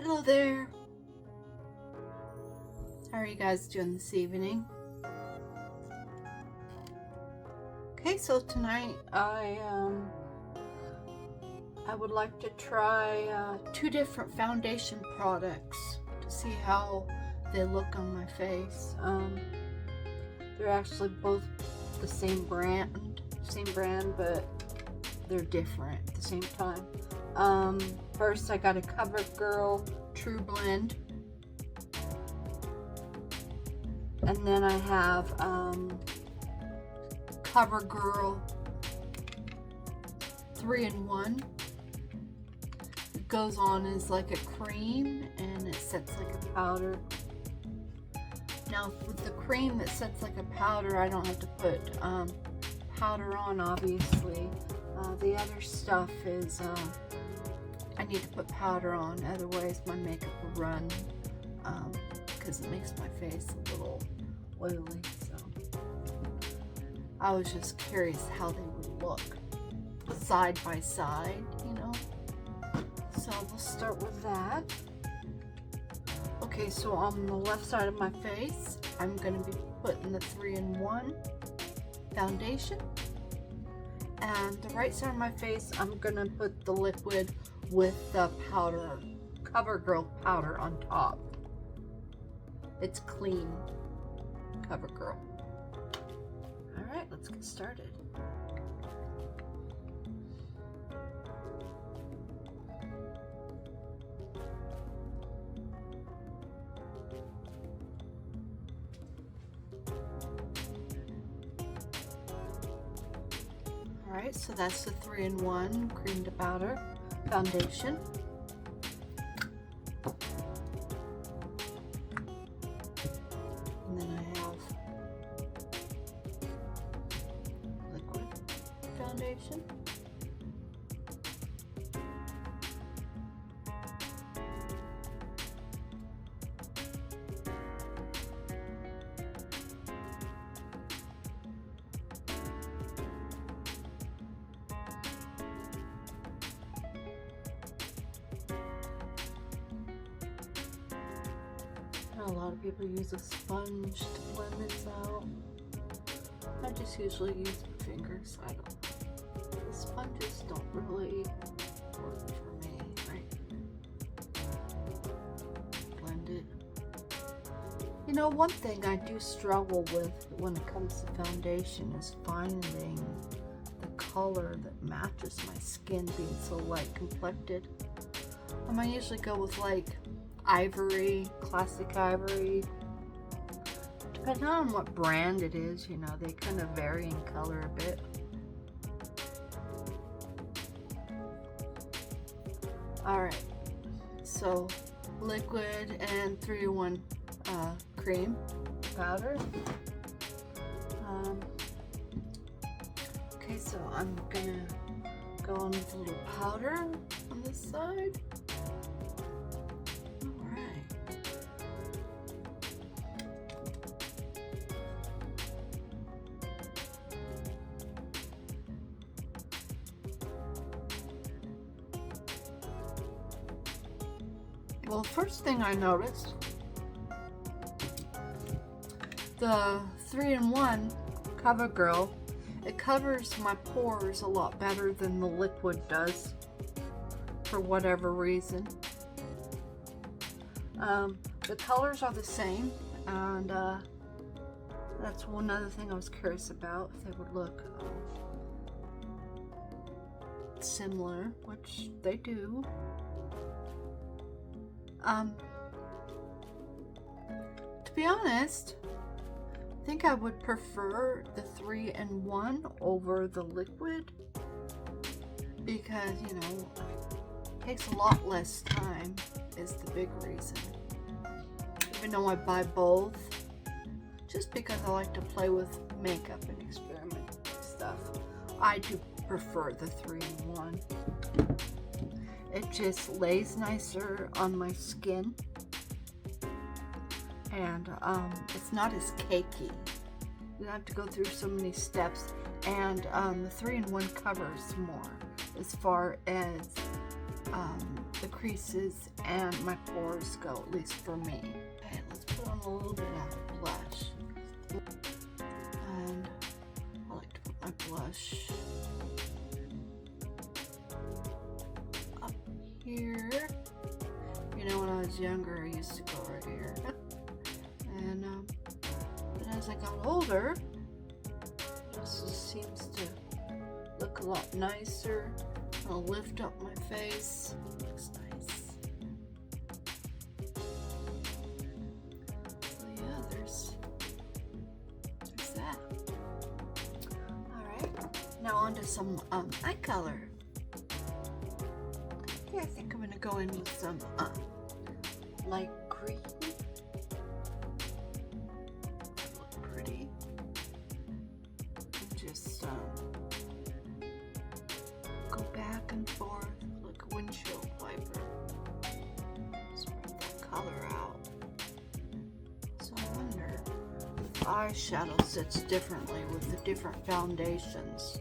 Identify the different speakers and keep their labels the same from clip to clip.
Speaker 1: Hello there. How are you guys doing this evening? Okay, so tonight I would like to try 2 different foundation products to see how they look on my face. They're actually both the same brand, but they're different at the same time. First I got a CoverGirl True Blend, and then I have CoverGirl 3-in-1. It goes on as like a cream and it sets like a powder. Now with the cream that sets like a powder, I don't have to put powder on, obviously. The other stuff is I need to put powder on, otherwise my makeup will run, because it makes my face a little oily. So I was just curious how they would look side by side, you know. So we'll start with that. Okay, so on the left side of my face, I'm going to be putting the 3-in-1 foundation. And the right side of my face, I'm going to put the liquid with the powder, CoverGirl powder on top. It's clean CoverGirl. Alright, let's get started. Alright, so that's the 3-in-1 cream to powder foundation. And then I have liquid foundation. A lot of people use a sponge to blend this out. I just usually use my fingers. I don't. The sponges don't really work for me. Blend it. You know, one thing I do struggle with when it comes to foundation is finding the color that matches my skin, being so light complected. I usually go with like ivory, classic ivory. Depending on what brand it is, you know, they kind of vary in color a bit. Alright, so liquid and 3-in-1 cream powder. Okay, so I'm gonna go on with a little powder on this side. Well, first thing I noticed, the 3-in-1 CoverGirl, it covers my pores a lot better than the liquid does, for whatever reason. The colors are the same, and that's one other thing I was curious about, if they would look similar, which they do. To be honest, I think I would prefer the 3-in-1 over the liquid, because, you know, it takes a lot less time is the big reason. Even though I buy both, just because I like to play with makeup and experiment with stuff, I do prefer the 3-in-1. It just lays nicer on my skin, and it's not as cakey. You don't have to go through so many steps, and the 3-in-1 covers more as far as the creases and my pores go, at least for me. Okay, let's put on a little bit of blush. And I like to put my blush up here. You know, when I was younger, I used to go right here. And but as I got older, it just seems to look a lot nicer. I'll lift up my face. Looks nice. So yeah, there's that. Alright, now on to some eye color. Okay, I think I'm going to go in with some light green. Look pretty. And just go back and forth like a windshield wiper. Spread that color out. So I wonder if eyeshadow sits differently with the different foundations.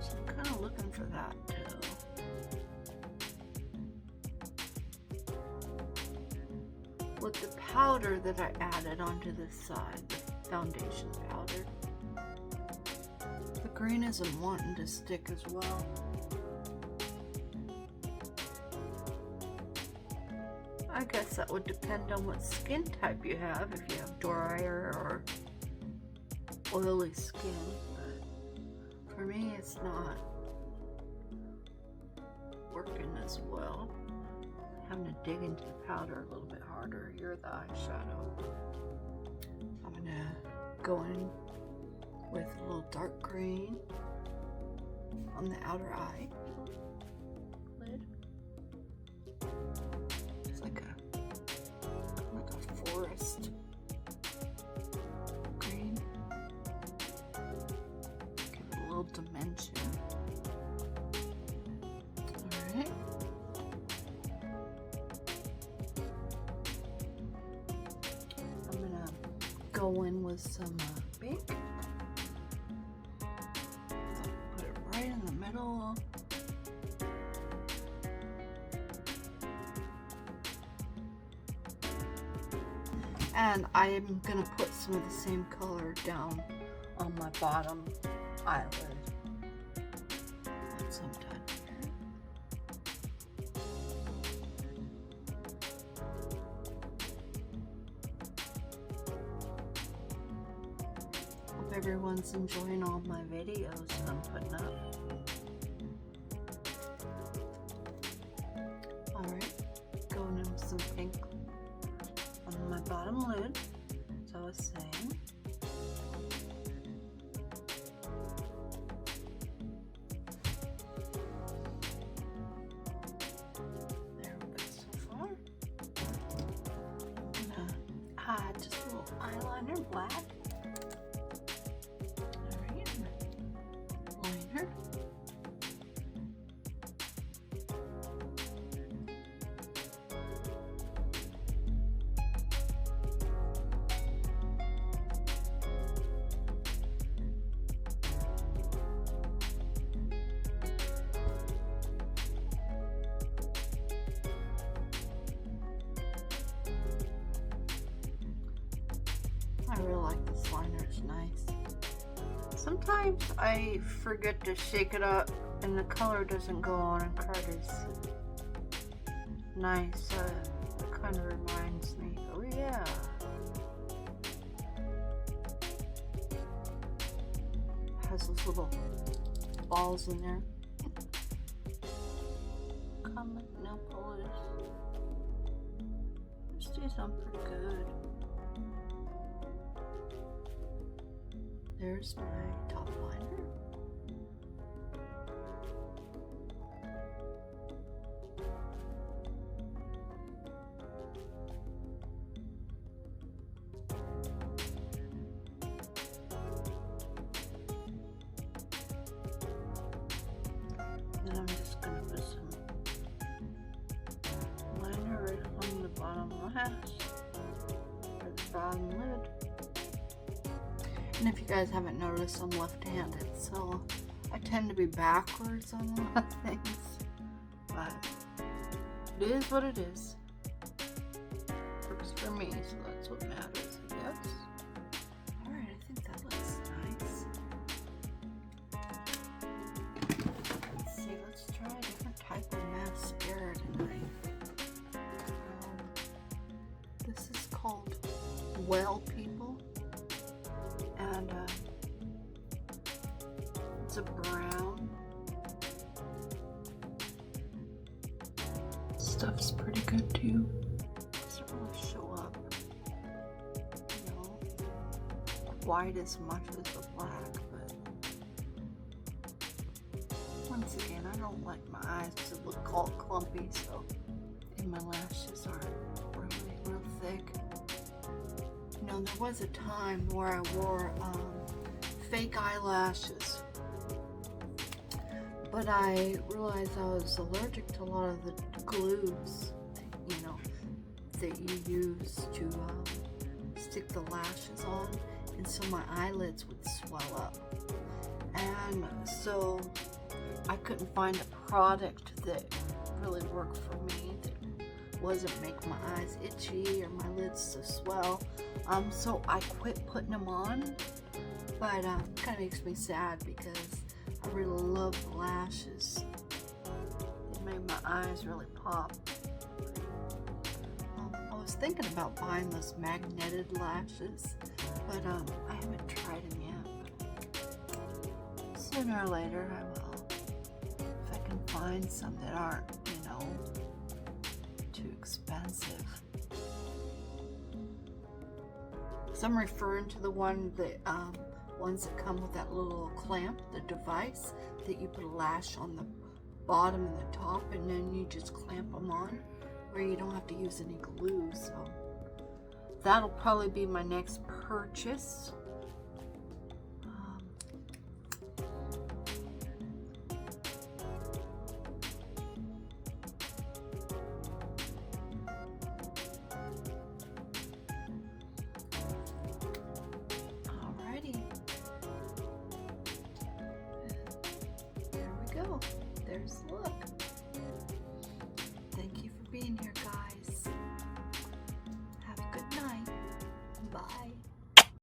Speaker 1: So I'm kind of looking for that too. With the powder that I added onto this side, the foundation powder, the green isn't wanting to stick as well. I guess that would depend on what skin type you have, if you have drier or oily skin, but for me it's not working as well. I'm having to dig into the powder a little bit harder. You're the eyeshadow. I'm gonna go in with a little dark green on the outer eye lid. It's like a forest green. Give it a little dimension. Alright. I'm gonna go in with some pink. Put it right in the middle. And I'm gonna put some of the same color down on my bottom eyelid. Once I'm done here. Hope everyone's enjoying all my videos that I'm putting up. Alright, going in with some pink on my bottom lid, as I was saying. There we go so far. I'm gonna add just a little eyeliner, black. Alright, liner. I really like this liner, it's nice. Sometimes I forget to shake it up and the color doesn't go on and card is nice. It kind of reminds me, oh yeah. It has those little balls in there. Kind of like nail polish. This stays on pretty good. There's my top liner. Then I'm just going to put some liner right on the bottom lash, or the bottom lid. And if you guys haven't noticed, I'm left-handed, so I tend to be backwards on a lot of things. But but it is what it is. Works for me, so that's what matters, I guess. Alright, I think that looks nice. Let's see, let's try a different type of mascara tonight. This is called Well People, and it's a brown. Stuff's pretty good too. Doesn't really show up, you know, quite as much as the black, but once again, I don't like my eyes to look all clumpy, so, and my lashes aren't really real thick. You know, there was a time where I wore fake eyelashes, but I realized I was allergic to a lot of the glues, you know, that you use to stick the lashes on, and so my eyelids would swell up, and so I couldn't find a product that really worked for me, that wasn't make my eyes itchy or my lids to swell. So I quit putting them on, but it kind of makes me sad because I really love the lashes. It made my eyes really pop. I was thinking about buying those magneted lashes, but I haven't tried them yet. Sooner or later I will, if I can find some that aren't, you know, too expensive. So I'm referring to the ones that come with that little clamp, the device that you put a lash on the bottom and the top, and then you just clamp them on, where you don't have to use any glue. So that'll probably be my next purchase. There's the look.